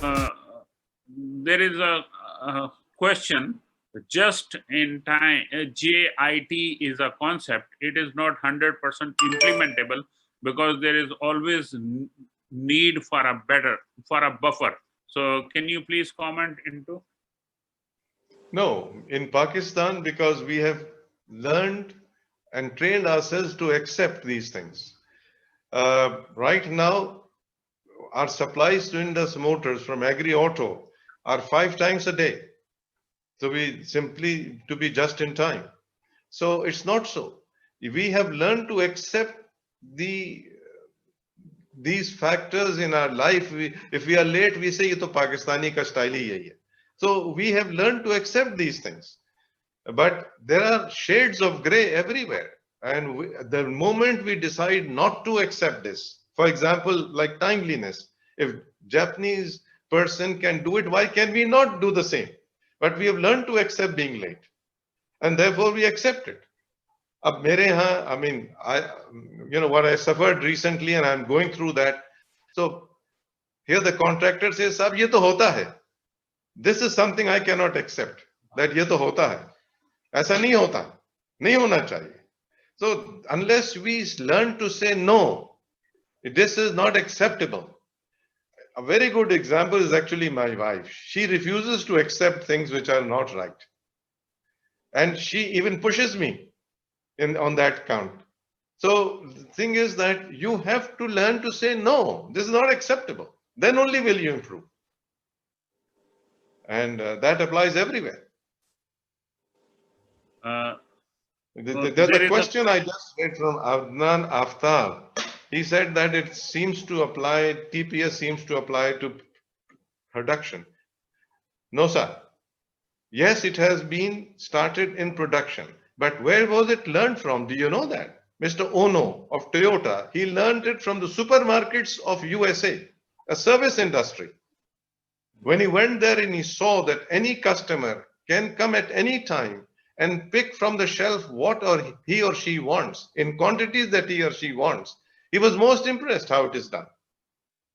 uh, there is a question. Just in time, JIT is a concept. It is not 100% implementable because there is always need for a buffer. So, can you please comment into? No, in Pakistan, because we have learned and trained ourselves to accept these things. Right now, our supplies to Indus Motors from Agri Auto are 5 times a day. So we simply to be just in time. So it's not so. We have learned to accept these factors in our life. If we are late, we say, "Ye to Pakistani ka style hi yahi hai." So we have learned to accept these things. But there are shades of gray everywhere. And the moment we decide not to accept this, for example, like timeliness, if Japanese person can do it, why can we not do the same? But we have learned to accept being late. And therefore we accept it. Ab mere yahan, I mean, what I suffered recently and I'm going through that. So here the contractor says, "Sab, ye to hota hai." This is something I cannot accept. That ye to hota hai. ऐसा नहीं होता, नहीं होना चाहिए. So unless we learn to say no, this is not acceptable. A very good example is actually my wife. She refuses to accept things which are not right. And she even pushes me on that count. So the thing is that you have to learn to say no, this is not acceptable. Then only will you improve. And that applies everywhere. There's a question I just read from Adnan Aftab. He said that it seems to apply, TPS seems to apply to production. No, sir. Yes, it has been started in production. But where was it learned from? Do you know that? Mr. Ono of Toyota, he learned it from the supermarkets of USA, a service industry. When he went there and he saw that any customer can come at any time and pick from the shelf what he or she wants in quantities that he or she wants, he was most impressed how it is done.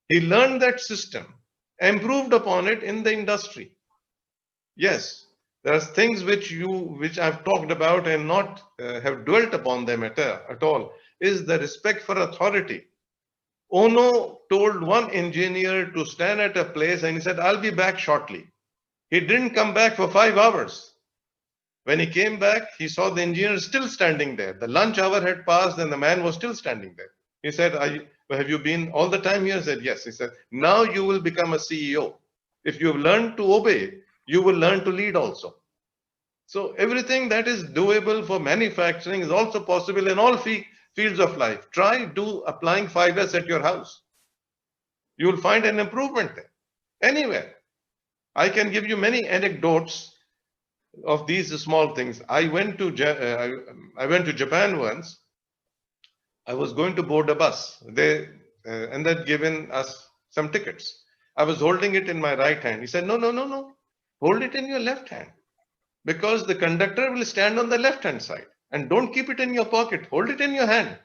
He learned that system, improved upon it in the industry. Yes, there are things which I've talked about and not have dwelt upon them at all, is the respect for authority. Ono told one engineer to stand at a place and he said, "I'll be back shortly." He didn't come back for 5 hours. When he came back, he saw the engineer still standing there. The lunch hour had passed and the man was still standing there. He said, "Have you been all the time here?" He said, "Yes." He said, "Now you will become a CEO. If you have learned to obey, you will learn to lead also." So everything that is doable for manufacturing is also possible in all fields of life. Try applying 5S at your house. You will find an improvement there, anywhere. I can give you many anecdotes of these small things. I went to Japan once. I was going to board a bus. They and they'd given us some tickets. I was holding it in my right hand. He said, "No, no, no, no. Hold it in your left hand. Because the conductor will stand on the left-hand side. And don't keep it in your pocket. Hold it in your hand."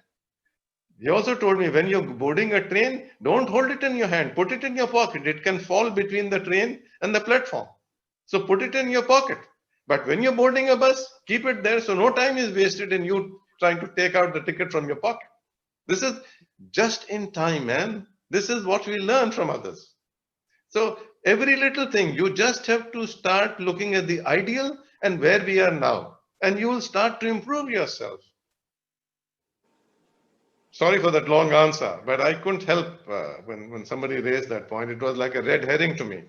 He also told me, when you're boarding a train, don't hold it in your hand. Put it in your pocket. It can fall between the train and the platform. So put it in your pocket. But when you're boarding a bus, keep it there so no time is wasted in you trying to take out the ticket from your pocket. This is just in time, man. This is what we learn from others. So every little thing, you just have to start looking at the ideal and where we are now, and you will start to improve yourself. Sorry for that long answer, but I couldn't help when somebody raised that point. It was like a red herring to me.